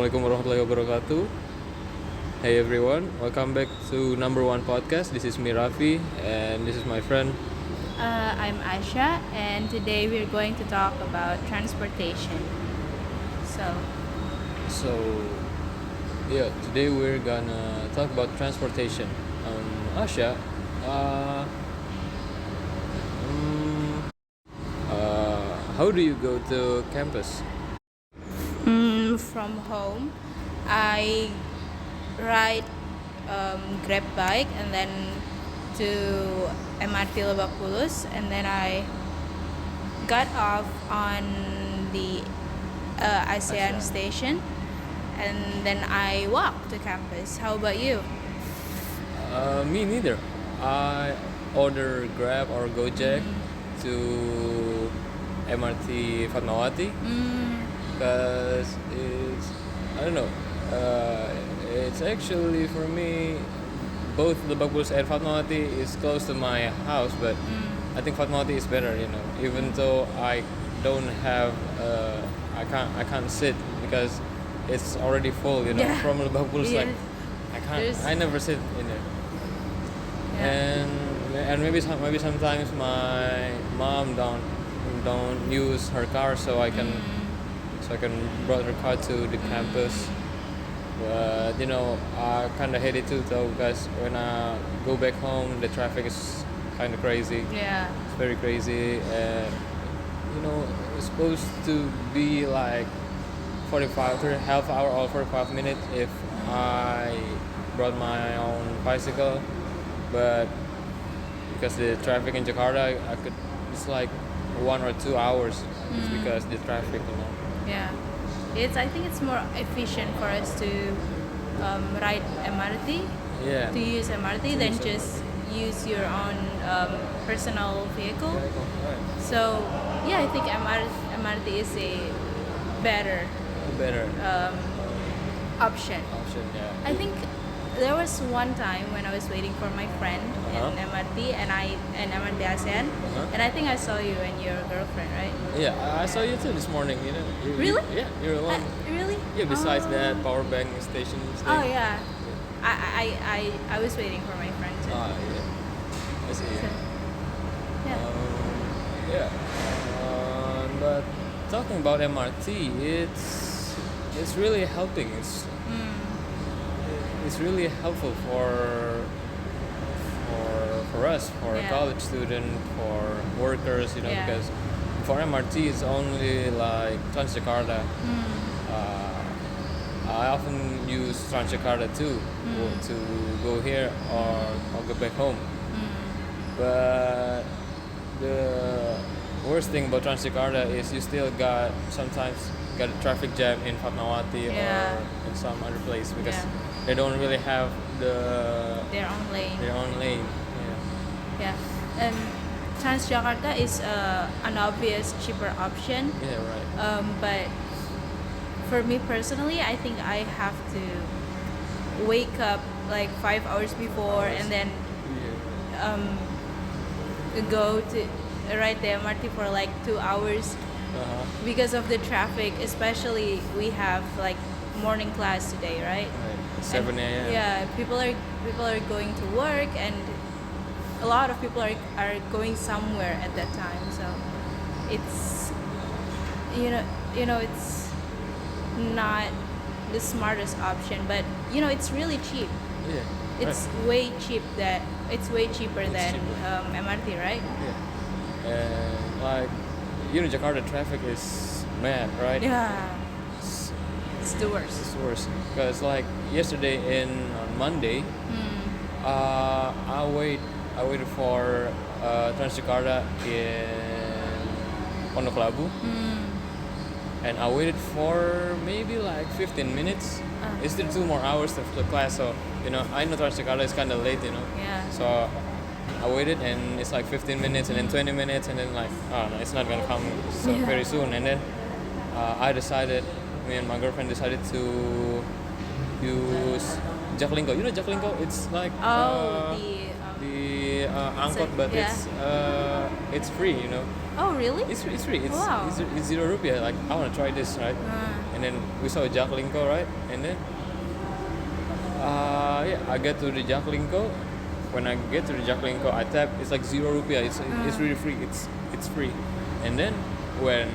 Assalamualaikum warahmatullahi wabarakatuh. Hey everyone, welcome back to number one podcast. This is me Rafi, and this is my friend. I'm Asha, and today we're going to talk about transportation. So, So, yeah, today we're gonna talk about transportation. Asha, uh, um, how do you go to campus? from home, I ride Grab bike and then to MRT Lebak Bulus, and then I got off on the ASEAN ASEAN. station, and then I walked to campus. How about you? Me neither. I order Grab or Gojek to MRT Fatmawati. Because it's, I don't know, it's actually for me, both the Bagbus and Fatmawati is close to my house, but I think Fatmawati is better, even though I don't have, I can't sit because it's already full, Yeah. from the Bagbus, Yes. like, There's- I never sit in there. Yeah. And maybe sometimes my mom don't use her car, so I can brought her car to the campus. But I kind of hate it too, though, because when I go back home, the traffic is kind of crazy. Yeah. It's very crazy, and it's supposed to be like 45, half hour or 45 minutes if I brought my own bicycle, but because the traffic in Jakarta, it's like 1 or 2 hours. It's because the traffic. Yeah, I think it's more efficient for us to ride MRT, Yeah. to use MRT than use just use your own personal vehicle. Right. So yeah, I think MRT is a better Better option. option. Yeah. I think there was one time when I was waiting for my friend Uh-huh. in MRT and MRT ASEAN, Uh-huh. and I think I saw you and your girlfriend, right? Yeah, I saw you too this morning. Really? Yeah, you're alone. Really? Yeah. Besides Oh. that power bank station. Oh yeah. I was waiting for my friend too. Yeah. I see. So, yeah. Yeah. But talking about MRT, it's really helping. It's really helpful for us, for Yeah. college student, for workers, Yeah. because for MRT it's only like Transjakarta. I often use Transjakarta too to go here or go back home. But the worst thing about Transjakarta is you still sometimes got a traffic jam in Fatmawati Yeah. or in some other place because Yeah. they don't really have Their own lane. their own lane. Yeah. Transjakarta is an obvious cheaper option. Yeah, right. But for me personally, I think I have to wake up like 5 hours before and then go to ride the MRT for like 2 hours Uh-huh. because of the traffic. Especially we have like morning class today, right? Right. 7 a.m. Yeah, people are going to work, and a lot of people are going somewhere at that time. So it's it's not the smartest option, but it's really cheap. Yeah. It's right. way cheaper than cheaper. MRT, right? Yeah. And like Jakarta traffic is mad, right? Yeah, It's, it's the worst. it's worse because like yesterday on Monday, I waited for Transjakarta in Pondok Labu, and I waited for maybe like 15 minutes. It's still 2 more hours to the class, so I know Transjakarta is kind of late, Yeah. So I waited, and it's like 15 minutes, and then 20 minutes, and then like, oh no, it's not gonna come very soon. And then me and my girlfriend decided to use Jaklingko. You know Jaklingko? It's like Oh, the the angkot, like- but yeah. it's free, you know. Oh, really? It's free. Wow. It's 0 rupiah. Like I want to try this, right? And then we saw Jaklingko, right? And then yeah, I get to the Jaklingko. When I get to the Jaklingko, I tap. It's like 0 rupiah. It's really free. It's free. And then when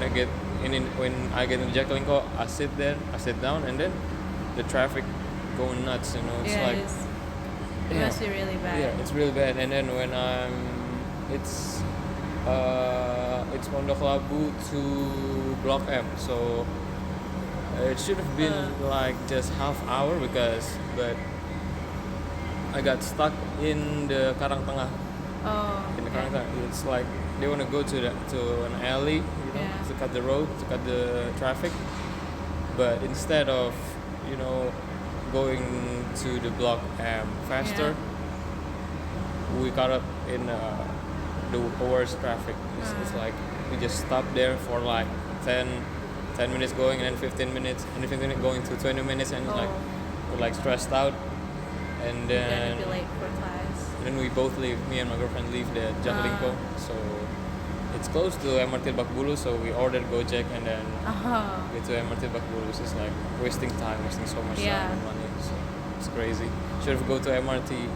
I get when I get in the Jaklingko, I sit there. I sit down, and then the traffic going nuts. You know, it's Yeah, like it is. It yeah. must be really bad. Yeah, it's really bad. And then when it's Pondok Labu to Blok M, so it should have been like just half hour but I got stuck in the Karang Tengah. Oh. In the okay. Karang Tengah, it's like they want to go to an alley, you know, Yeah. to cut the road, to cut the traffic, but instead of going to the Block M faster, we caught up in the worst traffic. It's like we just stopped there for like 10 minutes going, and then 15 minutes, and then 15 minutes going to 20 minutes, and like we're like stressed out, and You're then gonna be late for class. and then we both leave. Me and my girlfriend leave the Jaklingko, so it's close to MRT Lebak Bulus, so we ordered Gojek and then get to MRT Lebak Bulus. It's like wasting time, wasting so much Yeah. time and money. So it's crazy. Should have go to MRT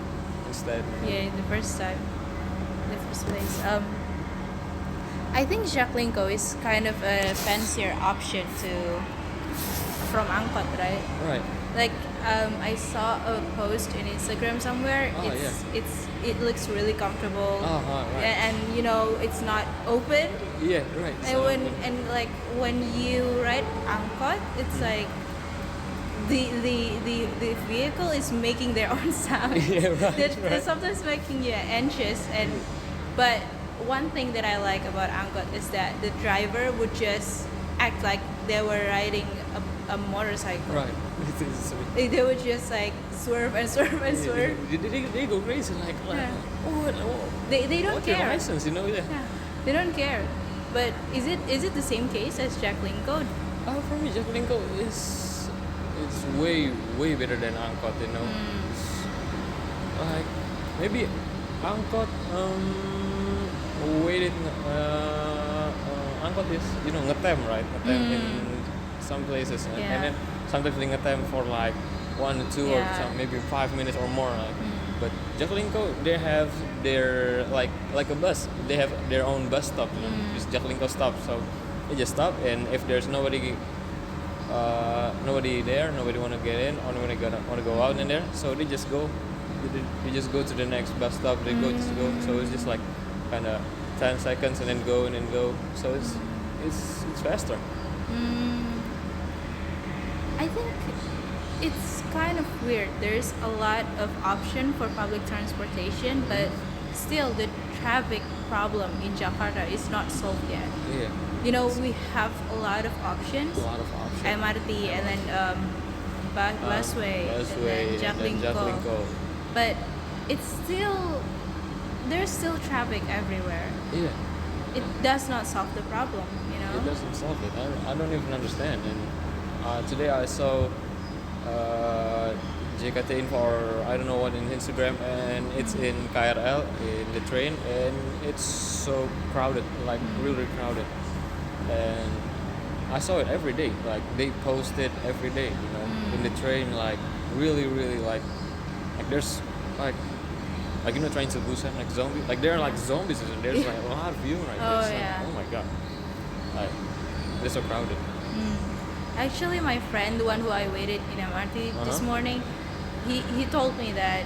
instead. Yeah, the first time, the first place. I think Jaklingko is kind of a fancier option from angkot, right? Right. Like I saw a post in Instagram somewhere. Oh, It looks really comfortable. Right. And you know it's not open. Yeah, right. And like when you ride angkot, it's like the vehicle is making their own sound. Yeah, right, They're right. sometimes making you anxious. But one thing that I like about angkot is that the driver would just act like they were riding a motorcycle. Right. They would just like swerve and swerve and swerve. They go crazy like Yeah. what? They don't What's your care. license? You know? Yeah. Yeah, they don't care. But is it the same case as Jaklingko? For me, Jaklingko is it's way better than angkot. You know, It's like maybe angkot waited angkot is ngetem, right? Ngetem in some places, Yeah. and then sometimes they ngetem for like 1 to 2 or Yeah. maybe 5 minutes or more. Like. But Jaklingko, they have their like a bus. They have their own bus stop. You know, just Jaklingko stop. So they just stop, and if there's nobody there, nobody want to get in, or nobody want to go out in there, so they just go. They just go to the next bus stop. They go. So it's just like kind of 10 seconds and then go and then go. So it's faster. I think it's kind of weird. There's a lot of option for public transportation, but still the traffic problem in Jakarta is not solved yet. Yeah, You know, we have a lot of options. a lot of options. MRT and then busway and then Jaklingko. But it's still there's still traffic everywhere. Yeah, It does not solve the problem, you know. it doesn't solve it. I don't even understand. And today I saw JKT Info or I don't know what in Instagram, and it's in KRL in the train, and it's so crowded, like really crowded. And I saw it every day. Like they post it every day, in the train, like really like there's like train to Busan, like zombie, like they're like zombies, and there's like a lot of you right there. Oh, It's like, yeah. oh my god, like they're so crowded. Actually, my friend, the one who I waited in MRT this morning, he told me that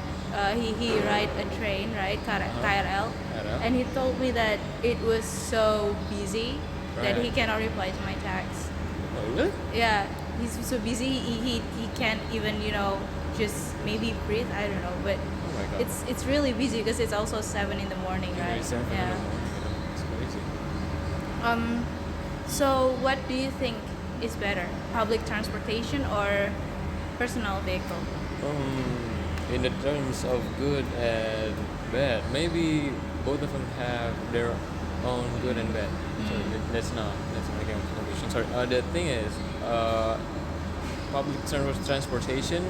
he ride a train, right, KRL, and he told me that it was so busy that he Right. cannot reply to my text. Oh, really? Yeah, he's so busy he can't even just maybe breathe. I don't know, but Oh my god. it's really busy because it's also 7 in the morning, right? It's 7 in the Yeah. morning, It's crazy. So what do you think is better, public transportation or personal vehicle? In the terms of good and bad, maybe both of them have their own good and bad. Sorry, that's not making a conclusion. Sorry. The thing is, public transportation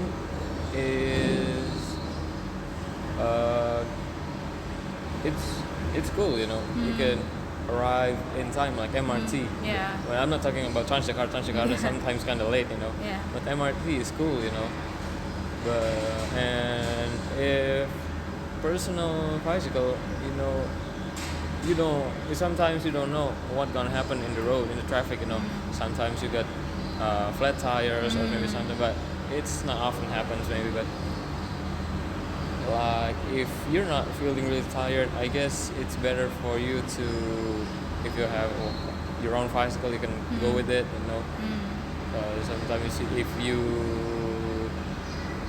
is it's cool, you know. You can arrive in time, like MRT. Yeah. Well, I'm not talking about Transjakarta. Transjakarta is sometimes kind of late, you know. Yeah. But MRT is cool, you know. But and if personal bicycle, you know, sometimes you don't know what's gonna happen in the road, in the traffic, you know. Sometimes you get flat tires or maybe something, but it's not often happens maybe. But like if you're not feeling really tired, I guess it's better for you to, if you have your own bicycle, you can go with it, you know. Sometimes you see if you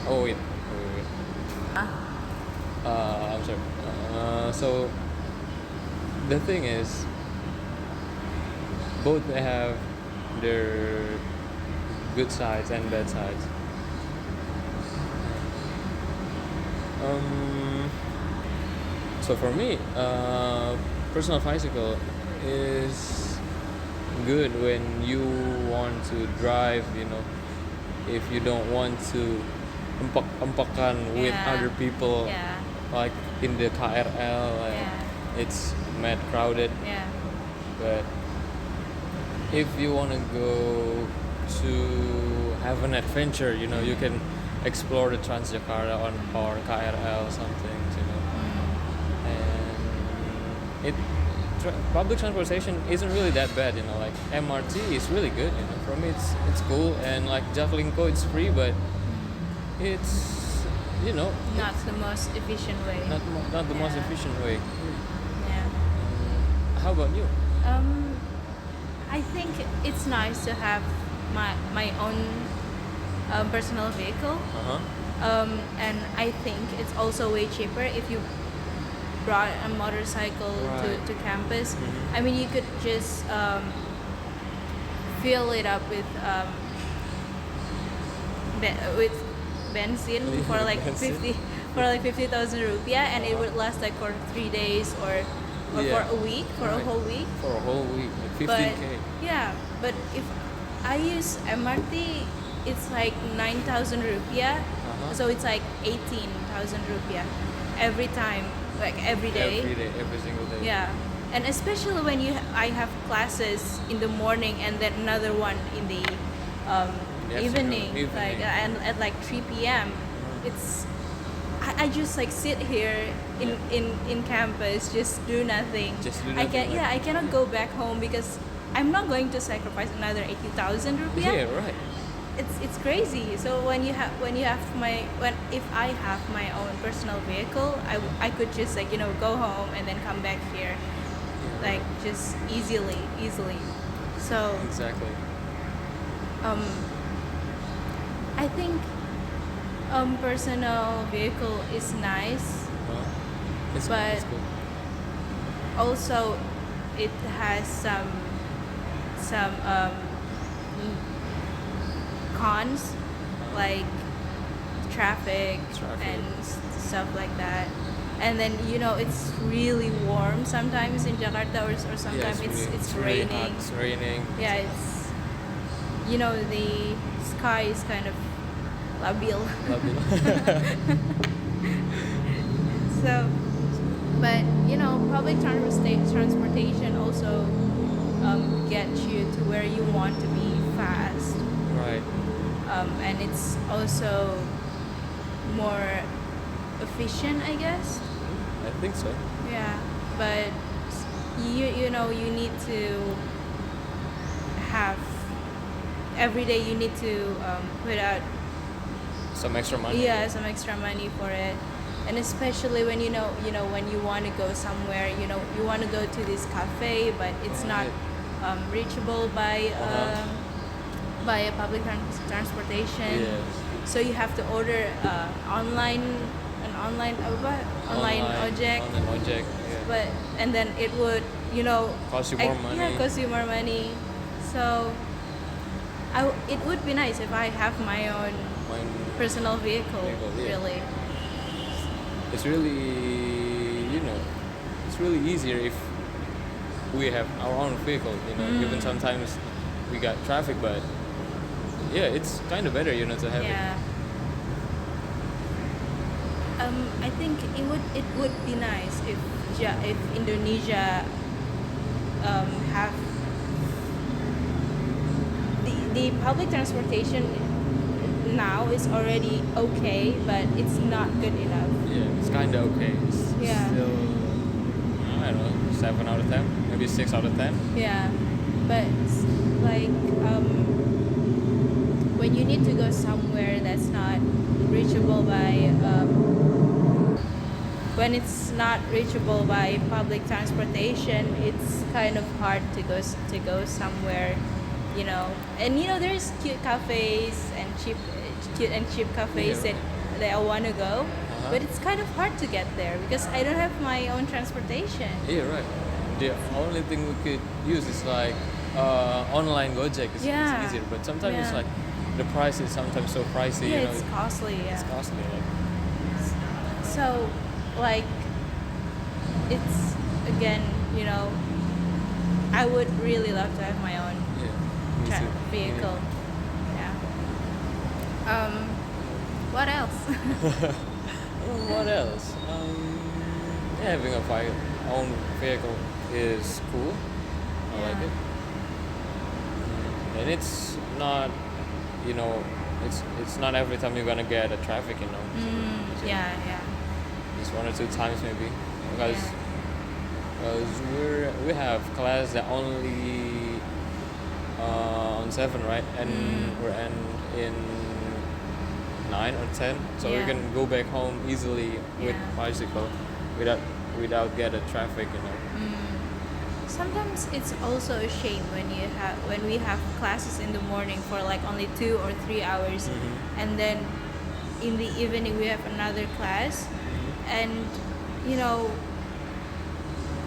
wait. I'm sorry. So the thing is, both have their good sides and bad sides. So for me, personal bicycle is good when you want to drive, you know, if you don't want to empok-empokan with other people, like in the KRL, like it's mad crowded. Yeah. But if you want to go to have an adventure, you know, you can explore the Transjakarta or KRL something, you know. And public transportation isn't really that bad, you know. Like MRT is really good, you know. For me, it's cool, and like Jaklingko, it's free, but it's, you know, not the most efficient way. Not the most efficient way. Yeah. How about you? I think it's nice to have my own personal vehicle. And I think it's also way cheaper if you brought a motorcycle to campus. I mean, you could just fill it up with benzene for like 50,000 rupiah, and it would last like for 3 days or for a week, for a whole week. For a whole week, like 15K. But if I use MRT, it's like 9,000 rupiah, so it's like 18,000 rupiah every time, like every day. Every single day. Yeah, and especially when I have classes in the morning and then another one in the evening, like and at like 3 p.m. It's I just like sit here in campus, just do nothing. I cannot go back home because I'm not going to sacrifice another 80,000 rupiah. Yeah, right. It's crazy. So if I have my own personal vehicle, I could just like, you know, go home and then come back here, like just easily. So exactly. I think personal vehicle is nice, but it's cool. also it has some cons, like traffic and stuff like that. And then, you know, it's really warm sometimes in Jakarta, or sometimes it's raining. Really hot. It's raining. Yeah, it's, you know, the sky is kind of labil. So, but you know, public transportation also gets you to where you want to be fast. Right. And it's also more efficient, I guess. I think so. Yeah, but you know, you need to have every day. You need to put out some extra money. Yeah, some extra money for it, and especially when you know when you want to go somewhere. You know, you want to go to this cafe, but it's not reachable by a public transportation. Yes. So you have to order online ojek. Yeah. But and then it would, you know, cost you more money. Yeah, cost you more money. So it would be nice if I have my own personal vehicle. Really. It's really, you know, it's really easier if we have our own vehicle. You know, even sometimes we got traffic, but yeah, it's kind of better, you know, to have it. I think it would be nice if Indonesia have the public transportation now is already okay, but it's not good enough. Yeah, it's kind of okay. It's still, I don't know, 7 out of 10, maybe 6 out of 10. Yeah, but like when you need to go somewhere that's not reachable by when it's not reachable by public transportation, it's kind of hard to go somewhere, you know. And you know, there's cute cafes and cheap cafes that I want to go, but it's kind of hard to get there because I don't have my own transportation. Yeah, right. The only thing we could use is like online Gojek. It's easier, but sometimes it's like the price is sometimes so pricey. Yeah, you know, it's costly. Yeah. It's costly. Like. So, like, it's again, you know, I would really love to have my own vehicle. Yeah. What else? What else? Having own vehicle is cool. I like it. And it's not, you know, it's not every time you're gonna get a traffic, you know. Yeah. Just 1 or 2 times maybe, because we have class that only on 7, right? And we're in 9 or 10, so we can go back home easily with bicycle without get a traffic, you know. Sometimes it's also a shame when we have classes in the morning for like only 2 or 3 hours, and then in the evening we have another class, and you know,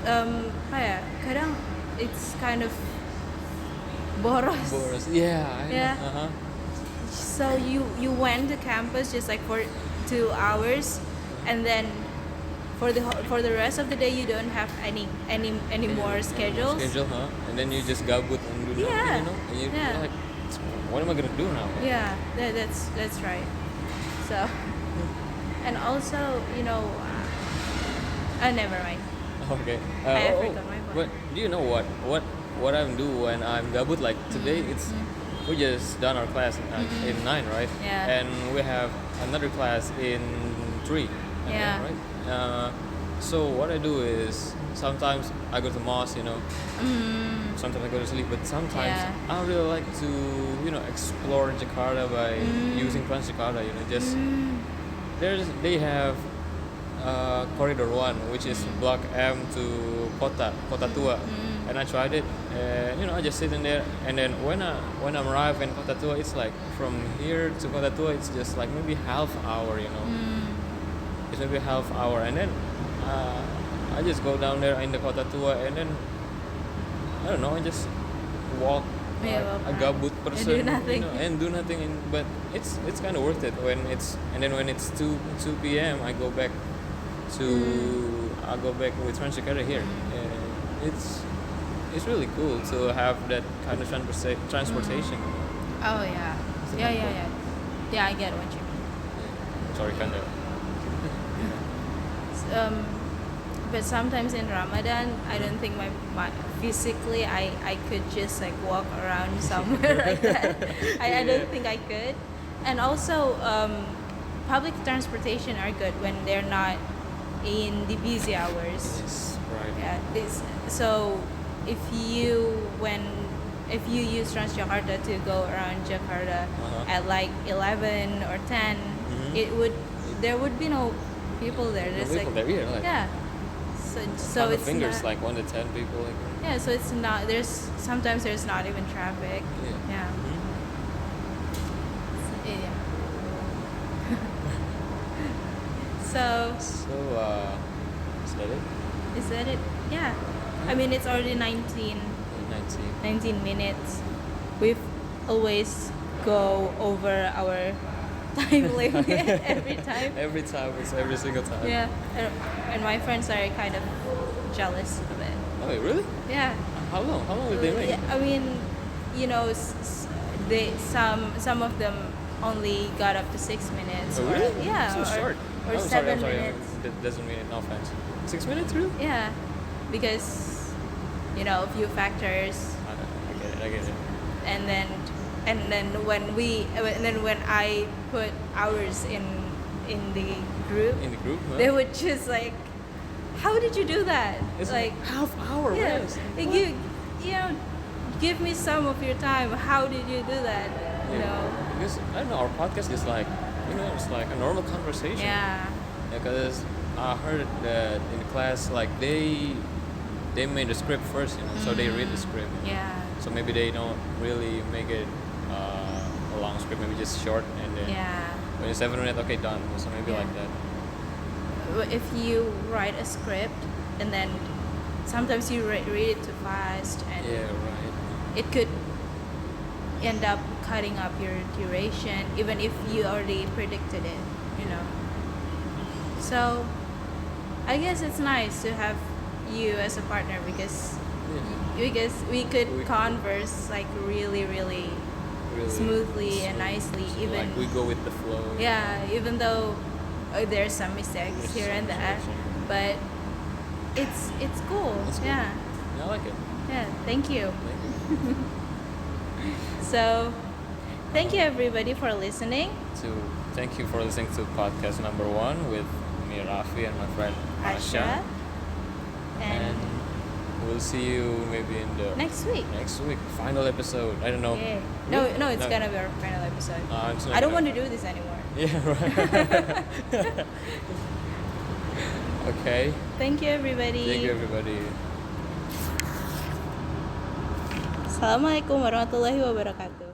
kadang it's kind of boros. Yeah. So you went to campus just like for 2 hours, and then for the rest of the day you don't have any more schedules. And then you just gabut and do nothing, you know. And you're like, what am I gonna do now? Yeah, that's right. So, and also, you know, never mind. Okay. I forgot my point. But do you know what I'm do when I'm gabut? Like today, we just done our class in 9, right? Yeah. And we have another class in 3. Yeah. Right. So what I do is sometimes I go to mosque, you know. Sometimes I go to sleep, but sometimes I really like to, you know, explore Jakarta by using Transjakarta. You know, just they have Corridor 1, which is Block M to Kota Tua, and I tried it. And you know, I just sit in there, and then when I'm arrived in Kota Tua, it's like from here to Kota Tua, it's just like maybe half hour, you know. It's maybe half hour, and then I just go down there in the Kota Tua, and then I don't know, I just walk a gabut person, and do nothing. But it's kind of worth it when it's 2 p.m. I go back with Transjakarta here. It's really cool to have that kind of transportation. Oh yeah. Yeah, I get what you mean. Sorry, kind of. But sometimes in Ramadan, I don't think my physically I could just like walk around somewhere like that. I don't think I could. And also, public transportation are good when they're not in the busy hours. Yes, right. Yeah. So if you use Transjakarta to go around Jakarta at like 11 or 10, there would be no people there. There's no people there, yeah. So it's fingers not, like 1 to 10 people. Like, yeah, so it's not. Sometimes there's not even traffic. Yeah. So is that it? Is that it? Yeah. I mean, it's already 19 minutes. We've always go over our time limit every time. It's every single time. Yeah. And my friends are kind of jealous of it. Oh, wait, really? Yeah. How long did they make? Yeah, I mean, you know, some of them only got up to 6 minutes. Oh, really? Yeah. So short. or I'm 7 sorry. minutes. That doesn't mean no offense. 6 minutes, really? Yeah, because a few factors, I get it. and then when I put hours in the group, In the group, huh? they would just like, how did you do that? It's like half hour yeah, rest. like give me some of your time. How did you do that? Because I don't know, our podcast is like, it's like a normal conversation. Yeah. Because I heard that in class, like they made the script first, so they read the script. Yeah. So maybe they don't really make it a long script, maybe just short, and then when it's 7 minutes, okay, done. So maybe like that. If you write a script and then sometimes you read it too fast, and right. it could end up cutting up your duration, even if you already predicted it. So I guess it's nice to have you as a partner because we could converse like really, really smoothly and nicely, even like we go with the flow. even though there's some mistakes here and there, but it's cool. It's cool. Yeah, I like it. yeah, thank you. Thank you. So thank you everybody for listening. Thank you for listening to podcast number 1 with me, Rafi, and my friend Asha. And we'll see you maybe in the next week. Final episode. I don't know. Yeah. No, it's gonna be our final episode. I don't want to do this anymore. Yeah, right. Okay. Thank you everybody. Thank you everybody. Assalamualaikum warahmatullahi wabarakatuh.